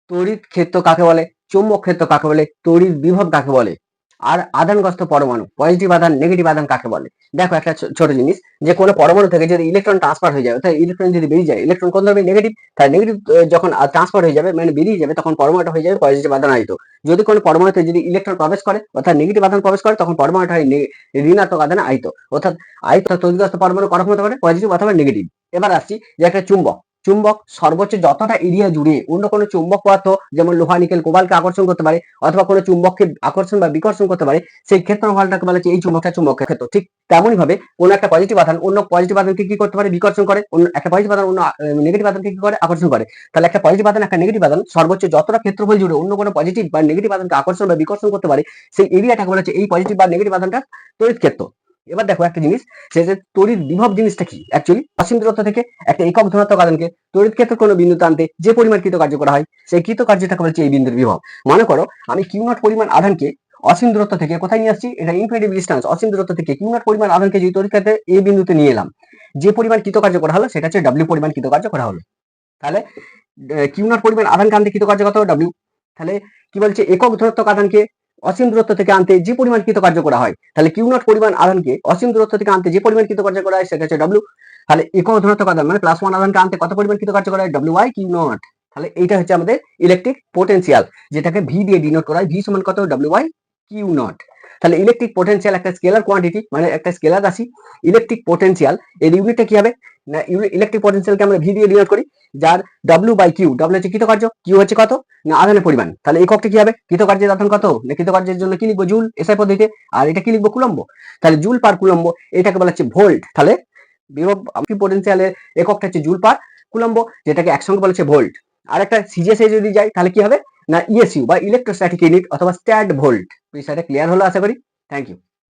তড়িৎ ক্ষেত্র কাকে বলে, চৌম্বক ক্ষেত্র কাকে বলে, তড়িৎ বিভব কাকে বলে, আর আধানগ্রস্ত পরমাণু পজিটিভ আধান নেগেটিভ আধান কাকে বলে। দেখো একটা ছোট জিনিস, যে কোনো পরমাণু থেকে যদি ইলেকট্রন ট্রান্সফার হয়ে যায়, অর্থাৎ ইলেকট্রন যদি বেরিয়ে যায়, ইলেকট্রন কোন ধরনের নেগেটিভ, তাই নেগেটিভ যখন ট্রান্সফার হয়ে যাবে মানে বেরিয়ে যাবে, তখন পরমাণুটা হয়ে যাবে পজিটিভ আধান আহিত। যদি কোনো পরমাণুতে যদি ইলেকট্রন প্রবেশ করে অর্থাৎ নেগেটিভ আধান প্রবেশ করে, তখন পরমাণুটা হয় ঋণাত্মক আধানে আহিত। অর্থাৎ আহিত তড়িৎগ্রস্ত পরমাণু কত হতে পারে, পজিটিভ অথবা নেগেটিভ। এবার আসছি যে একটা চুম্বক, চুম্বক সর্বোচ্চ যতটা এরিয়া জুড়ে অন্য কোনো চুম্বক পদার্থ যেমন লোহা নিকেল কোবালকে আকর্ষণ করতে পারে অথবা কোনো চুম্বককে আকর্ষণ বা বিকর্ষণ করতে পারে, সেই ক্ষেত্রফলটাকে বলা হচ্ছে এই চুম্বকটা চুম্বকের ক্ষেত্র। ঠিক তেমনই ভাবে কোন একটা পজিটিভ আধান অন্য পজিটিভ আধানকে কি করতে পারে, বিকর্ষণ করে। অন্য একটা পজিটিভ আধান অন্য নেগেটিভ আধানকে কি করে, আকর্ষণ করে। তাহলে একটা পজিটিভ আধান একটা নেগেটিভ আধান সর্বোচ্চ যতটা ক্ষেত্রফল জুড়ে অন্য কোনো পজিটিভ বা নেগেটিভ আধানকে আকর্ষণ বা বিকর্ষণ করতে পারে, সেই এরিয়াটাকে বলা হচ্ছে এই পজিটিভ বা নেগেটিভ আধানটা তড়িৎ ক্ষেত্র। এবার দেখো একটা জিনিস, সে যে তড়িৎ বিভব জিনিসটা কি, অ্যাকচুয়ালি অসীম দূরত্ব থেকে একটা একক ধনাত্মক আধানকে তড়িৎ ক্ষেত্র কোনো বিন্দুতে আনতে যে পরিমাণ কৃতকার্য করা হয়, সেই কৃতকার্যটাকে বলছে এই বিন্দুর বিভব। মনে করো আমি কিউ নট পরিমাণ আধানকে অসীম দূরত্ব থেকে কোথায় নিয়ে আসছি, এটা ইনফিনিটি ডিস্টেন্স, অসীম দূরত্ব থেকে কিউ নট পরিমাণ আধানকে যদি তড়িৎ ক্ষেত্রে এই বিন্দুতে নিয়ে এলাম, যে পরিমাণ কৃতকার্য করা হলো সেটা হচ্ছে ডব্লিউ পরিমাণ কৃতকার্য করা হলো। তাহলে কিউ নট পরিমাণ আধানকে আনতে কৃতকার্য কত হবে, ডব্লিউ। তাহলে কি বলছে, একক ধনাত্মক আধানকে অসীম দূরত্ব থেকে আনতে যে পরিমাণ কৃতকার্য করা হয়, তাহলে কিউ নট পরিমাণ আধানকে অসীম দূরত্ব থেকে আনতে যে পরিমাণ কৃতকার্য করা হয় সেটা হচ্ছে ডব্লিউ। তাহলে একক ধনাত্মক আধান মানে প্লাস ওয়ান আধানকে আনতে কত পরিমাণ কৃতকার্য করা হয়, ডব্লিউ বাই কিউ নট। তাহলে এইটা হচ্ছে আমাদের ইলেকট্রিক পোটেনশিয়াল, যেটাকে ভি দিয়ে ডিনোট করা হয়, ভি সমান কত, ডব্লিউ বাই কিউ নট। তাহলে ইলেকট্রিক পোটেনশিয়াল একটা স্কেলার কোয়ান্টিটি, মানে একটা স্কেলার রাশি। ইলেকট্রিক পোটেনশিয়াল এর ইউনিটটা কি হবে না, ইলেকট্রিক পোটেনশিয়ালকে আমরা ভি দিয়ে ডিনোট করি, যার ডব্লিউ বাই কিউ, ডব্লিউ হচ্ছে কৃতকার্য, কিউ হচ্ছে কত না আধানের পরিমাণ। তাহলে এককটা কি হবে, কৃতকার্যের আধান কত না, কৃতকার্যের জন্য কি লিখবো, জুল এসআই পদ্ধতিতে, আর এটা কি লিখবো, কুলম্ব। তাহলে জুল পার কুলম্ব, এটাকে বলা হচ্ছে ভোল্ট। তাহলে বিভব পোটেনশিয়ালের এককটা হচ্ছে জুল পার কুলম্ব, যেটাকে একসঙ্গে বলা হচ্ছে ভোল্ট। আর একটা সিজিএসএ যদি যাই তাহলে কি হবে না, ইএসইউ বা ইলেকট্রোস্ট্যাটিক ইউনিট অথবা স্ট্যাট ভোল্ট। বিষয়টা ক্লিয়ার হলো আশা করি। Thank you.